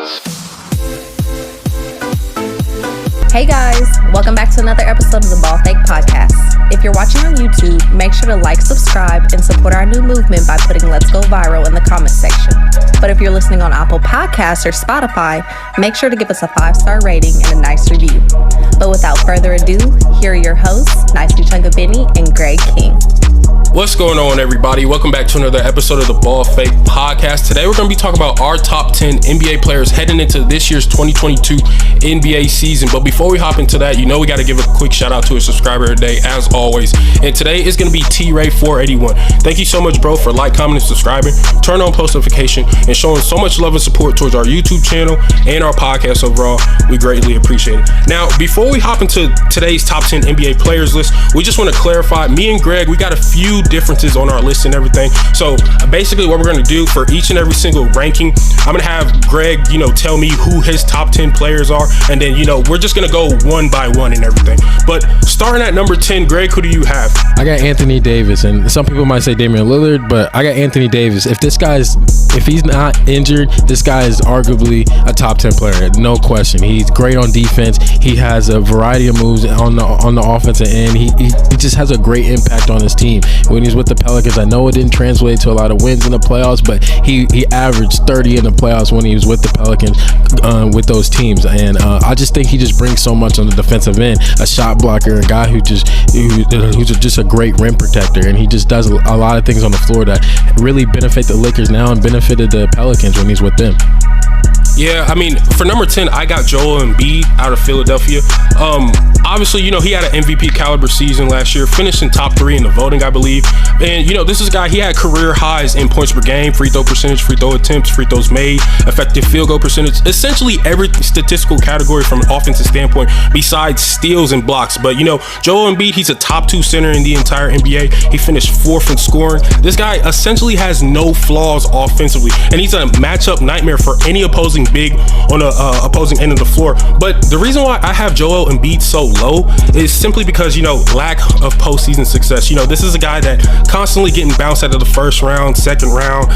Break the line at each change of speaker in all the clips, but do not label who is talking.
Hey guys, welcome back to another episode of the Ball Fake Podcast. If you're watching on YouTube, make sure to like, subscribe, and support our new movement by putting Let's Go Viral in the comments section. But if you're listening on Apple Podcasts or Spotify, make sure to give us a 5-star rating and a nice review. But without further ado, here are your hosts, Nicely Chunga Benny and Greg King.
What's going on, everybody? Welcome back to another episode of the Ball Fake Podcast. Today we're going to be talking about our top 10 NBA players heading into this year's 2022 NBA season. But before we hop into that, you know we got to give a quick shout out to a subscriber today, as always. And today is going to be T-Ray481. Thank you so much, bro, for like, commenting, subscribing, turn on post notification, and showing so much love and support towards our YouTube channel and our podcast overall. We greatly appreciate it. Now, before we hop into today's top 10 NBA players list, we just want to clarify, me and Greg, we got a few differences on our list and everything. So basically what we're going to do for each and every single ranking, I'm going to have Greg, tell me who his top 10 players are. And then, we're just going to go one by one and everything. But starting at number 10, Greg, who do you have?
I got Anthony Davis, and some people might say Damian Lillard, but I got Anthony Davis. If he's not injured, this guy is arguably a top 10 player, no question. He's great on defense. He has a variety of moves on the offensive end. He just has a great impact on his team. When he's with the Pelicans, I know it didn't translate to a lot of wins in the playoffs, but he averaged 30 in the playoffs when he was with the Pelicans with those teams. And I just think he just brings so much on the defensive end. A shot blocker, a guy who's just a great rim protector, and he just does a lot of things on the floor that really benefit the Lakers now and benefited the Pelicans when he's with them.
Yeah, I mean, for number 10, I got Joel Embiid out of Philadelphia. Obviously, he had an MVP caliber season last year, finishing top 3 in the voting, I believe. And, this is a guy, he had career highs in points per game, free throw percentage, free throw attempts, free throws made, effective field goal percentage, essentially every statistical category from an offensive standpoint besides steals and blocks. But, Joel Embiid, he's a top 2 center in the entire NBA. He finished 4th in scoring. This guy essentially has no flaws offensively, and he's a matchup nightmare for any opposing big on the opposing end of the floor. But the reason why I have Joel Embiid so low is simply because lack of postseason success. This is a guy that constantly getting bounced out of the first round, second round,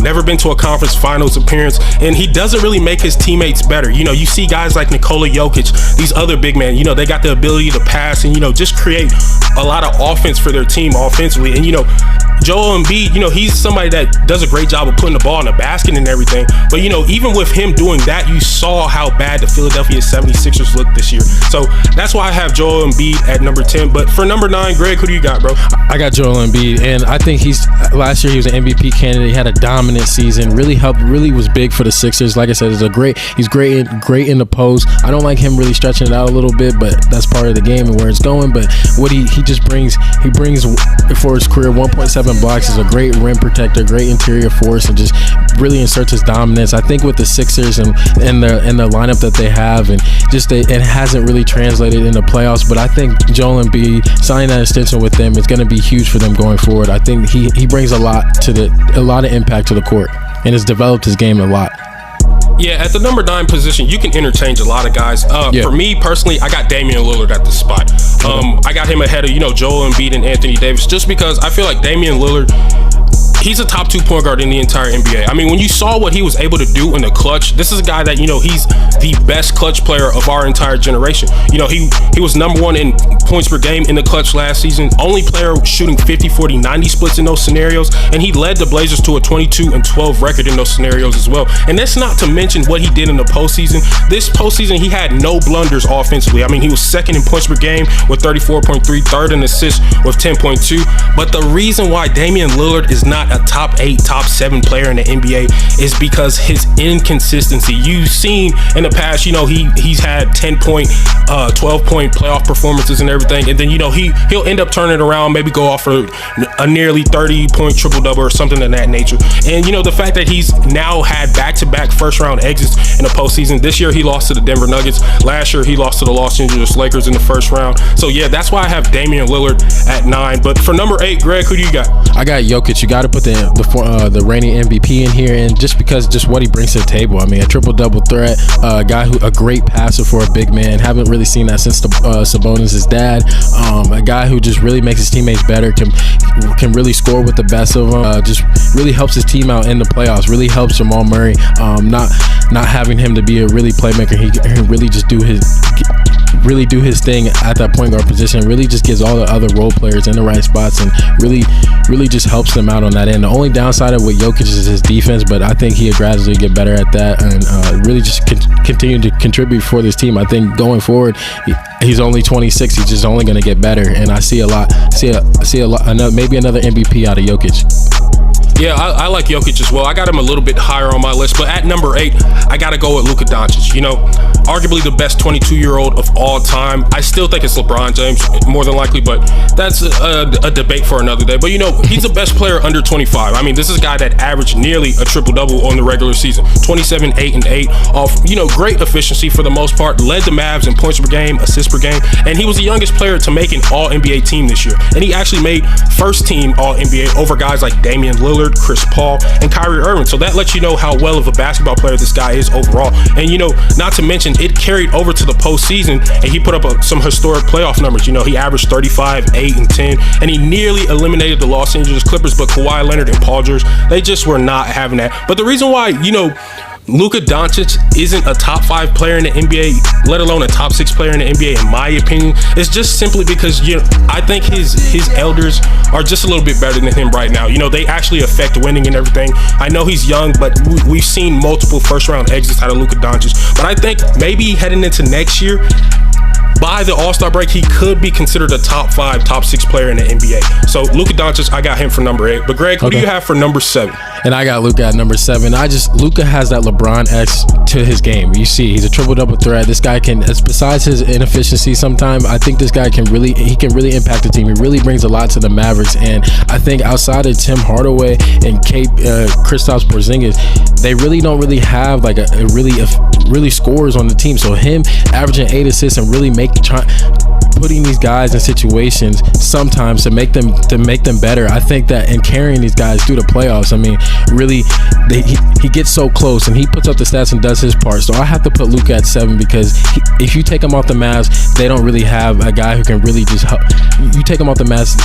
never been to a conference finals appearance, and he doesn't really make his teammates better. You see guys like Nikola Jokic, these other big men, they got the ability to pass and just create a lot of offense for their team offensively. And Joel Embiid, he's somebody that does a great job of putting the ball in the basket and everything. But, even with him doing that, you saw how bad the Philadelphia 76ers looked this year. So that's why I have Joel Embiid at number 10. But for number 9, Greg, who do you got, bro?
I got Joel Embiid, and I think last year he was an MVP candidate. He had a dominant season, really was big for the Sixers. Like I said, he's great in the post. I don't like him really stretching it out a little bit, but that's part of the game and where it's going. But what he just brings for his career, 1.7 blocks, is a great rim protector, great interior force, and just really inserts his dominance. I think with the Sixers and the lineup that they have, and it hasn't really translated in the playoffs. But I think Joel Embiid signing that extension with them is going to be huge for them going forward. I think he brings a lot of impact to the court and has developed his game a lot.
Yeah, at the number 9 position, you can interchange a lot of guys. For me personally, I got Damian Lillard at the spot. I got him ahead of Joel Embiid and Anthony Davis, just because I feel like Damian Lillard, he's a top 2 point guard in the entire NBA. I mean, when you saw what he was able to do in the clutch, this is a guy that, he's the best clutch player of our entire generation. He was number 1 in points per game in the clutch last season, only player shooting 50, 40, 90 splits in those scenarios, and he led the Blazers to a 22-12 record in those scenarios as well. And that's not to mention what he did in the postseason. This postseason, he had no blunders offensively. I mean, he was 2nd in points per game with 34.3, 3rd in assists with 10.2. But the reason why Damian Lillard is not a top 8, top 7 player in the NBA is because his inconsistency. You've seen in the past, he's had 10-point, 12-point playoff performances and everything, and then he'll end up turning it around, maybe go off for a nearly 30-point triple-double or something of that nature. And the fact that he's now had back-to-back first-round exits in the postseason. This year he lost to the Denver Nuggets. Last year he lost to the Los Angeles Lakers in the first round. So yeah, that's why I have Damian Lillard at 9. But for number 8, Greg, who do you got?
I got Jokic. You got to put the reigning MVP in here, and just what he brings to the table. I mean, a triple-double threat, a guy a great passer for a big man. Haven't really seen that since Sabonis' dad. dad, a guy who just really makes his teammates better, can really score with the best of them, just really helps his team out in the playoffs, really helps Jamal Murray, not having him to be a really playmaker. He can really just do his thing at that point guard position, really just gives all the other role players in the right spots, and really just helps them out on that end. The only downside of with Jokic is his defense, but I think he'll gradually get better at that, and really just continue to contribute for this team. I think going forward, he's only 26. He's just only going to get better, and I see a lot, maybe another MVP out of Jokic.
Yeah, I like Jokic as well. I got him a little bit higher on my list, but at number 8, I got to go with Luka Doncic. Arguably the best 22-year-old of all time. I still think it's LeBron James, more than likely, but that's a debate for another day. But, he's the best player under 25. I mean, this is a guy that averaged nearly a triple-double on the regular season. 27, 8, and 8 off, great efficiency for the most part. Led the Mavs in points per game, assists per game, and he was the youngest player to make an All-NBA team this year. And he actually made first-team All-NBA over guys like Damian Lillard, Chris Paul, and Kyrie Irving. So that lets you know how well of a basketball player this guy is overall. And not to mention, it carried over to the postseason, and he put up some historic playoff numbers. He averaged 35, 8, and 10, and he nearly eliminated the Los Angeles Clippers, but Kawhi Leonard and Paul George, they just were not having that. But the reason why, Luka Doncic isn't a top 5 player in the NBA, let alone a top 6 player in the NBA, in my opinion, is just simply because I think his elders are just a little bit better than him right now. They actually affect winning and everything. I know he's young, but we've seen multiple first-round exits out of Luka Doncic. But I think maybe heading into next year, by the All-Star break, he could be considered a top 5, top 6 player in the NBA. So Luka Doncic, I got him for number 8. But Greg, who do you have for number 7?
And I got Luka at number 7. Luka has that LeBron-esque to his game. You see, he's a triple-double threat. This guy can, besides his inefficiency sometimes, I think this guy can really impact the team. He really brings a lot to the Mavericks. And I think outside of Tim Hardaway and Kristaps Porzingis, they really don't really have like a really scores on the team. So him averaging 8 assists and really putting these guys in situations sometimes to make them better. I think that in carrying these guys through the playoffs, I mean, really, he gets so close and he puts up the stats and does his part. So I have to put Luka at 7 because if you take him off the Mavs, they don't really have a guy who can really just help. You take him off the Mavs,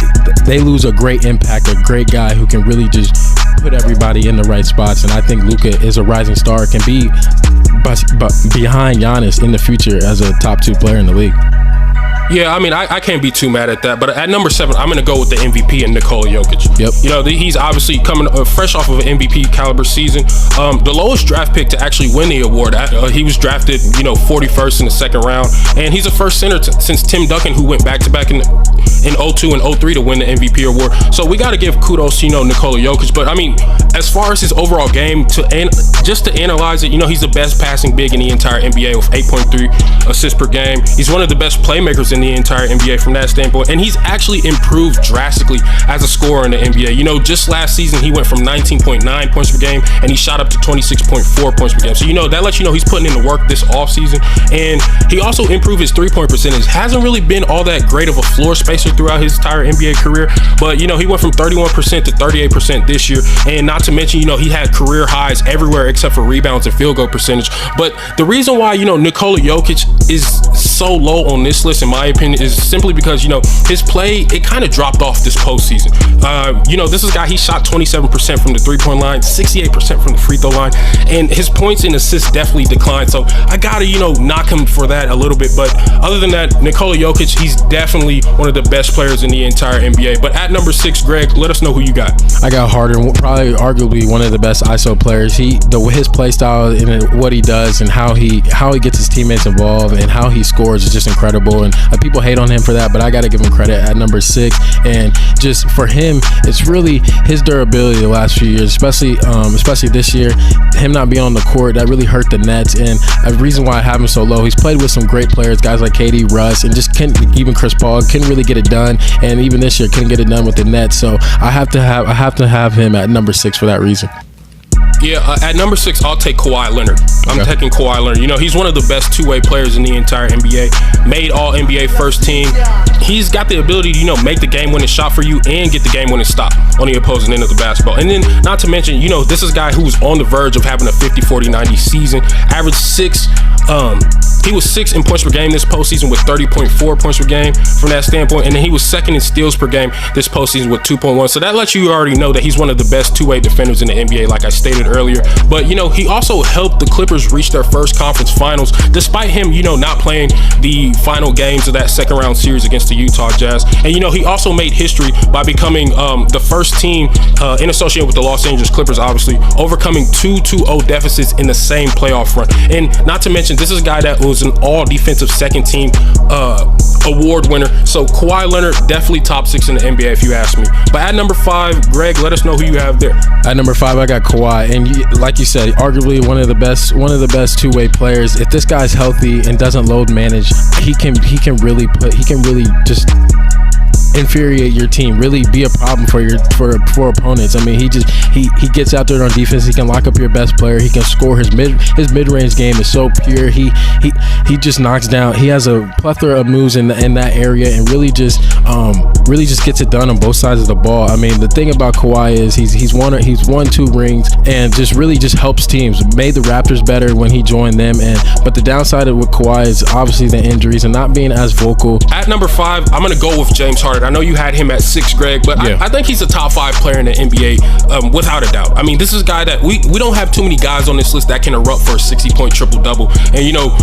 they lose a great impact, a great guy who can really just put everybody in the right spots. And I think Luka is a rising star, can be behind Giannis in the future as a top 2 player in the league.
Yeah, I mean, I can't be too mad at that. But at number 7, I'm going to go with the MVP and Nikola Jokic.
Yep.
He's obviously coming fresh off of an MVP caliber season. The lowest draft pick to actually win the award. He was drafted, 41st in the second round. And he's the first center since Tim Duncan, who went back-to-back in 02 and 03 to win the MVP award. So we got to give kudos to, Nikola Jokic. But, I mean, as far as his overall game, just to analyze it, he's the best passing big in the entire NBA with 8.3 assists per game. He's one of the best playmakers in the entire NBA from that standpoint, and he's actually improved drastically as a scorer in the NBA. Just last season he went from 19.9 points per game and he shot up to 26.4 points per game. So that lets you know he's putting in the work this offseason. And he also improved his 3-point percentage. Hasn't really been all that great of a floor spacer throughout his entire NBA career, but he went from 31% to 38% this year. And not to mention, he had career highs everywhere except for rebounds and field goal percentage. But the reason why Nikola Jokic is so low on this list, in my opinion, is simply because his play, it kind of dropped off this postseason. This is a guy, he shot 27% from the 3-point line, 68% from the free throw line, and his points and assists definitely declined. So I gotta knock him for that a little bit. But other than that, Nikola Jokic, he's definitely one of the best players in the entire NBA. But at number 6, Greg, let us know who you got.
I got Harden, probably arguably one of the best ISO players. His play style and what he does and how he gets his teammates involved and how he scores is just incredible. And people hate on him for that, but I got to give him credit at number 6. And just for him, it's really his durability the last few years, especially this year. Him not being on the court, that really hurt the Nets. And a reason why I have him so low, he's played with some great players, guys like KD, Russ, and just even Chris Paul couldn't really get it done. And even this year couldn't get it done with the Nets. So I have to have him at number 6 for that reason.
Yeah, at number 6, I'll take Kawhi Leonard. I'm taking Kawhi Leonard. You know, he's one of the best two-way players in the entire NBA. Made all NBA first team. He's got the ability to, you know, make the game-winning shot for you and get the game-winning stop on the opposing end of the basketball. And then, not to mention, you know, this is a guy who's on the verge of having a 50, 40, 90 season. Average 6. He was 6 in points per game this postseason with 30.4 points per game from that standpoint. And then he was 2nd in steals per game this postseason with 2.1. So that lets you already know that he's one of the best two-way defenders in the NBA, like I stated earlier. But, you know, he also helped the Clippers reach their first conference finals, despite him, you know, not playing the final games of that second-round series against the Utah Jazz. And, you know, he also made history by becoming the first team in association with the Los Angeles Clippers, obviously, overcoming 2-0 deficits in the same playoff run. And not to mention, this is a guy that was an all-defensive second-team award winner. So Kawhi Leonard, definitely top 6 in the NBA, if you ask me. But at number 5, Greg, let us know who you have there.
At number 5, I got Kawhi, and like you said, arguably one of the best two-way players. If this guy's healthy and doesn't load manage, he can really just infuriate your team, really be a problem for opponents. I mean, he gets out there on defense. He can lock up your best player. He can score. His mid-range game is so pure. He just knocks down. He has a plethora of moves in that area, and really just gets it done on both sides of the ball. I mean, the thing about Kawhi is he's won 2 rings and just helps teams. Made the Raptors better when he joined them. But the downside with Kawhi is obviously the injuries and not being as vocal.
At number 5, I'm gonna go with James Harden. I know you had him at 6, Greg, but yeah. I think he's a top 5 player in the NBA, without a doubt. I mean, this is a guy that we don't have too many guys on this list that can erupt for a 60-point triple-double. And, you know,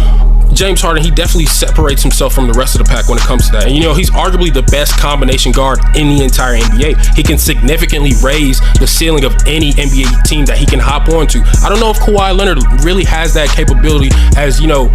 James Harden, he definitely separates himself from the rest of the pack when it comes to that. And, you know, he's arguably the best combination guard in the entire NBA. He can significantly raise the ceiling of any NBA team that he can hop onto. I don't know if Kawhi Leonard really has that capability as, you know,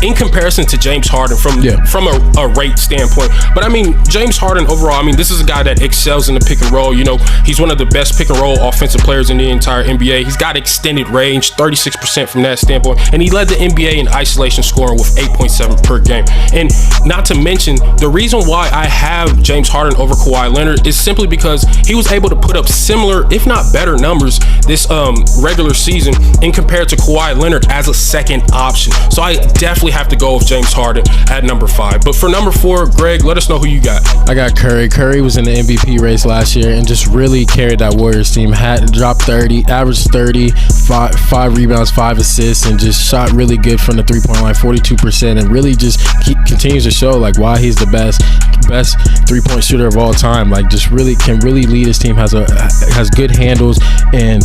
in comparison to James Harden from a rate standpoint. But I mean, James Harden overall, I mean, this is a guy that excels in the pick and roll. You know, he's one of the best pick and roll offensive players in the entire NBA. He's got extended range, 36% from that standpoint. And he led the NBA in isolation scoring with 8.7 per game. And not to mention, the reason why I have James Harden over Kawhi Leonard is simply because he was able to put up similar, if not better numbers this regular season in compared to Kawhi Leonard as a second option. So I definitely have to go with James Harden at number 5. But for number 4, Greg, let us know who you got.
I got Curry. Curry was in the MVP race last year and just really carried that Warriors team. Had dropped 30, averaged 30, 5 rebounds, 5 assists, and just shot really good from the 3-point line, 42%, and really just continues to show like why he's the best 3-point shooter of all time. Like just really can lead his team. Has good handles, and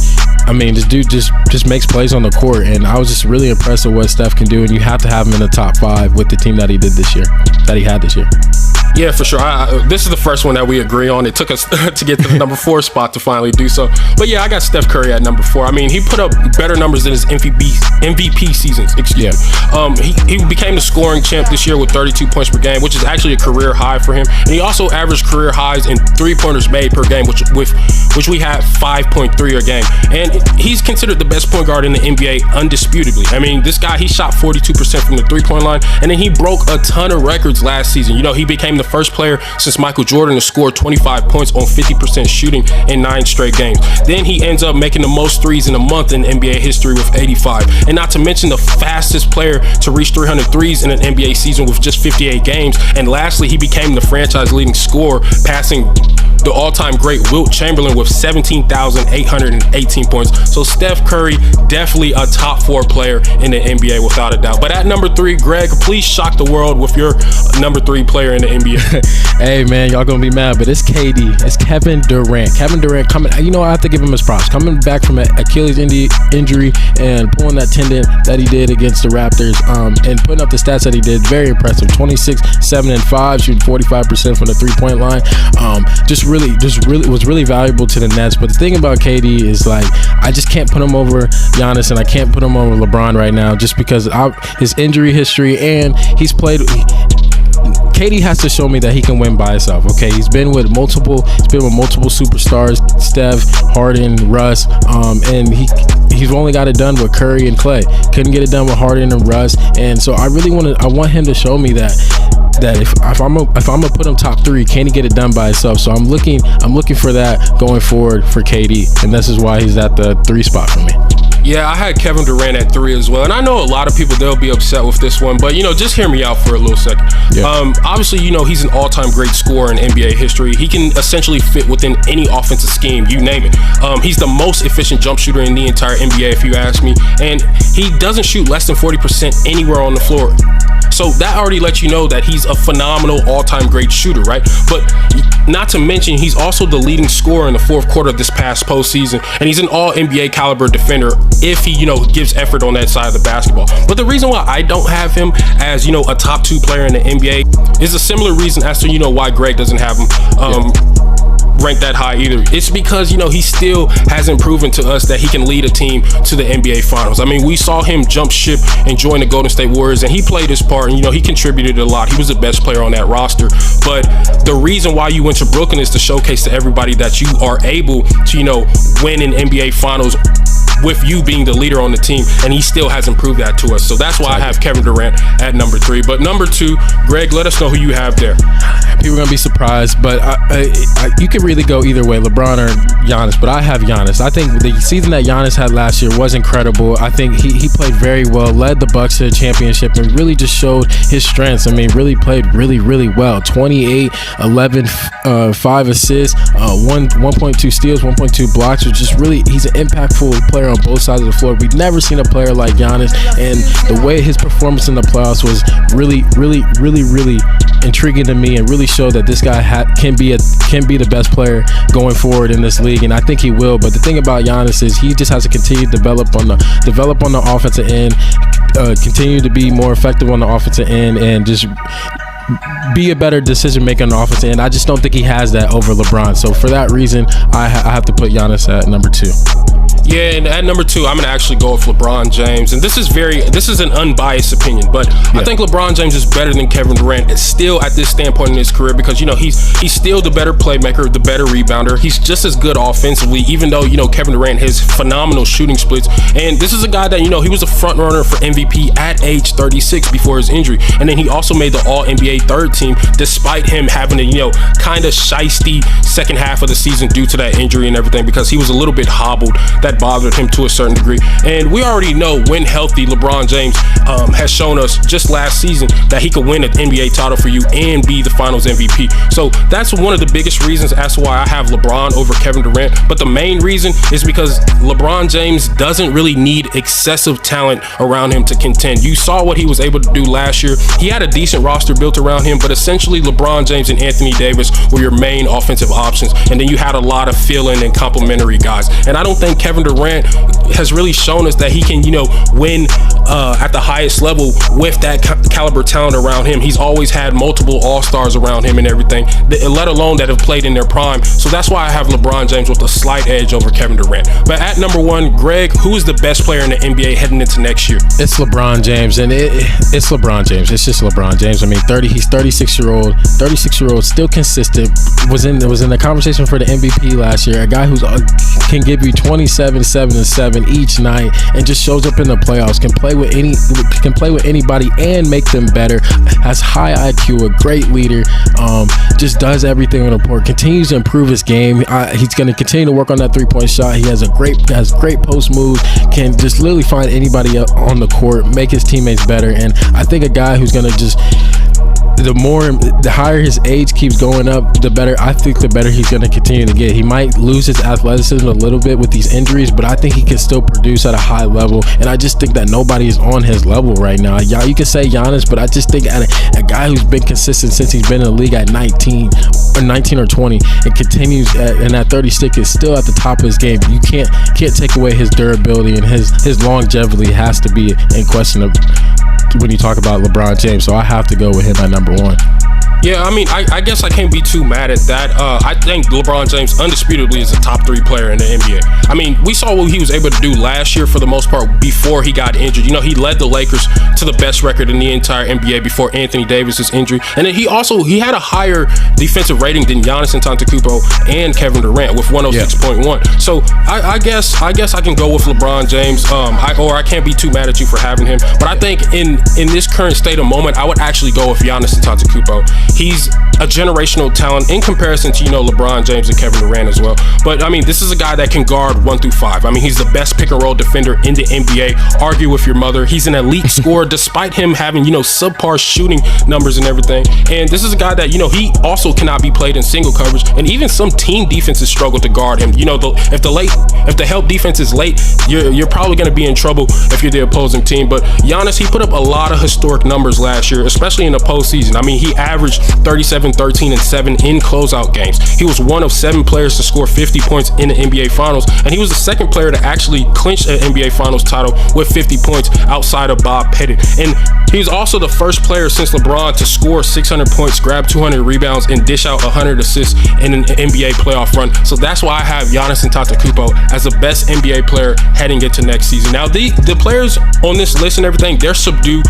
I mean, this dude just makes plays on the court, and I was just really impressed with what Steph can do, and you have to have him in the top 5 with the team that he had this year.
Yeah, for sure. This is the first one that we agree on. It took us to get to the number 4 spot to finally do so. But yeah, I got Steph Curry at number 4. I mean, he put up better numbers than his MVP seasons. Excuse me. He became the scoring champ this year with 32 points per game, which is actually a career high for him. And he also averaged career highs in 3-pointers made per game, which we had 5.3 a game. And he's considered the best point guard in the NBA undisputably. I mean, this guy, he shot 42% from the 3-point line, and then he broke a ton of records last season. You know, he became the first player since Michael Jordan to score 25 points on 50% shooting in 9 straight games. Then he ends up making the most threes in a month in NBA history with 85. And not to mention the fastest player to reach 300 threes in an NBA season with just 58 games. And lastly, he became the franchise leading scorer, passing the all-time great Wilt Chamberlain with 17,818 points. So Steph Curry, definitely a top 4 player in the NBA without a doubt. But at number 3, Greg, please shock the world with your number 3 player in the NBA.
Hey man, y'all gonna be mad, but it's KD. It's Kevin Durant. Kevin Durant coming. You know, I have to give him his props. Coming back from an Achilles injury and pulling that tendon that he did against the Raptors, and putting up the stats that he did, very impressive. 26, 7, and 5, shooting 45% from the 3-point line. Was really valuable to the Nets. But the thing about KD is, like, I just can't put him over Giannis, and I can't put him over LeBron right now, just because his injury history, and he's played. KD has to show me that he can win by himself. Okay, he's been with multiple superstars, Steph, Harden, Russ, and he's only got it done with Curry and Clay. Couldn't get it done with Harden and Russ, and so I want him to show me that if I'm gonna put him top 3, can he get it done by himself? So I'm looking for that going forward for KD, and this is why he's at the 3 spot for me.
Yeah, I had Kevin Durant at 3 as well. And I know a lot of people, they'll be upset with this one, but, just hear me out for a little second. Yeah. Obviously, he's an all-time great scorer in NBA history. He can essentially fit within any offensive scheme, you name it. He's the most efficient jump shooter in the entire NBA, if you ask me. And he doesn't shoot less than 40% anywhere on the floor. So that already lets you know that he's a phenomenal all-time great shooter, right? But not to mention, he's also the leading scorer in the fourth quarter of this past postseason, and he's an all-NBA caliber defender if he, gives effort on that side of the basketball. But the reason why I don't have him as, a top 2 player in the NBA is a similar reason as to, why Greg doesn't have him ranked that high either. It's because, he still hasn't proven to us that he can lead a team to the NBA Finals. I mean, we saw him jump ship and join the Golden State Warriors, and he played his part, and, he contributed a lot. He was the best player on that roster. But the reason why you went to Brooklyn is to showcase to everybody that you are able to, win an NBA Finals with you being the leader on the team, and he still hasn't proved that to us. So that's why I have Kevin Durant at number 3. But number 2, Greg, let us know who you have there.
People are going to be surprised, but you can really go either way, LeBron or Giannis, but I have Giannis. I think the season that Giannis had last year was incredible. I think he played very well, led the Bucks to the championship, and really just showed his strengths. I mean, really played really, really well. 28, 11, 5 assists, 1.2 steals, 1.2 blocks. Just really, he's an impactful player on both sides of the floor. We've never seen a player like Giannis, and the way his performance in the playoffs was really, really, really, really intriguing to me, and really showed that this guy can be the best player going forward in this league, and I think he will. But the thing about Giannis is he just has to continue to develop on the offensive end, continue to be more effective on the offensive end, and just be a better decision maker on the offensive end. I just don't think he has that over LeBron. So for that reason, I have to put Giannis at number 2.
Yeah, and at number 2, I'm going to actually go with LeBron James. And this is an unbiased opinion, but I think LeBron James is better than Kevin Durant. It's still at this standpoint in his career because, he's still the better playmaker, the better rebounder. He's just as good offensively, even though, Kevin Durant has phenomenal shooting splits. And this is a guy that, he was a front runner for MVP at age 36 before his injury. And then he also made the All-NBA third team despite him having a, kind of shiesty second half of the season due to that injury and everything, because he was a little bit hobbled. That bothered him to a certain degree. And we already know when healthy, LeBron James has shown us just last season that he could win an NBA title for you and be the Finals MVP. So that's one of the biggest reasons as to why I have LeBron over Kevin Durant. But the main reason is because LeBron James doesn't really need excessive talent around him to contend. You saw what he was able to do last year. He had a decent roster built around him, but essentially LeBron James and Anthony Davis were your main offensive options. And then you had a lot of fill-in and complementary guys. And I don't think Kevin Durant has really shown us that he can, win at the highest level with that caliber talent around him. He's always had multiple all-stars around him and everything, let alone that have played in their prime. So that's why I have LeBron James with a slight edge over Kevin Durant. But at number 1, Greg, who is the best player in the NBA heading into next year?
It's LeBron James, and it's LeBron James. It's just LeBron James. I mean, he's 36-year-old, still consistent. Was in the conversation for the MVP last year. A guy who's can give you 27, 7, and 7 each night, and just shows up in the playoffs. Can play with anybody and make them better. Has high IQ, a great leader. Just does everything on the court. Continues to improve his game. He's going to continue to work on that 3-point shot. He has great post moves. Can just literally find anybody on the court, make his teammates better. And I think a guy who's going to just, the higher his age keeps going up, the better he's going to continue to get. He might lose his athleticism a little bit with these injuries, but I think he can still produce at a high level. And I just think that nobody is on his level right now. Yeah, you can say Giannis, but I just think at a guy who's been consistent since he's been in the league at 19 or 20 and continues and at 36 is still at the top of his game. You can't take away his durability, and his longevity has to be in question when you talk about LeBron James. So I have to go with him at number 1.
Yeah, I mean, I guess I can't be too mad at that. I think LeBron James undisputably is a top 3 player in the NBA. I mean, we saw what he was able to do last year for the most part before he got injured. He led the Lakers to the best record in the entire NBA before Anthony Davis's injury. And then he had a higher defensive rating than Giannis Antetokounmpo and Kevin Durant with 106.1. So I guess I can go with LeBron James. I can't be too mad at you for having him. But I think in this current state of moment, I would actually go with Giannis Antetokounmpo. he's a generational talent in comparison to, LeBron James and Kevin Durant as well. But I mean, this is a guy that can guard 1 through 5. I mean, he's the best pick and roll defender in the NBA. Argue with your mother. He's an elite scorer despite him having, subpar shooting numbers and everything. And this is a guy that, he also cannot be played in single coverage. And even some team defenses struggle to guard him. If the help defense is late, you're probably going to be in trouble if you're the opposing team. But Giannis, he put up a lot of historic numbers last year, especially in the postseason. I mean, he averaged 37, 13, and 7 in closeout games. He was one of 7 players to score 50 points in the NBA Finals, and he was the second player to actually clinch an NBA Finals title with 50 points outside of Bob Pettit. And he's also the first player since LeBron to score 600 points, grab 200 rebounds, and dish out 100 assists in an NBA playoff run. So that's why I have Giannis Antetokounmpo as the best NBA player heading into next season. Now, the players on this list and everything, they're subdued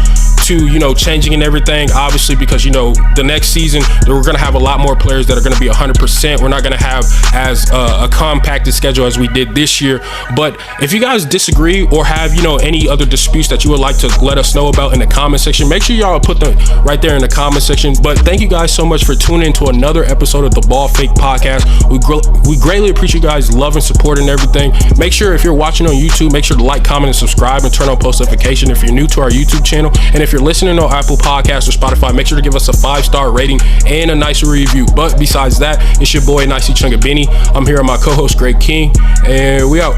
to, changing and everything, obviously, because, the next season, we're going to have a lot more players that are going to be 100%. We're not going to have as a compacted schedule as we did this year. But if you guys disagree or have, any other disputes that you would like to let us know about in the comment section, make sure y'all put them right there in the comment section. But thank you guys so much for tuning in to another episode of the Ball Fake Podcast. We greatly appreciate you guys' love and support and everything. Make sure if you're watching on YouTube, make sure to like, comment, and subscribe, and turn on post notification if you're new to our YouTube channel. And if you're listening on Apple Podcasts or Spotify, make sure to give us a 5-star rating and a nice review. But besides that, it's your boy Nicey Chungabini. I'm here with my co-host Greg King, and we out.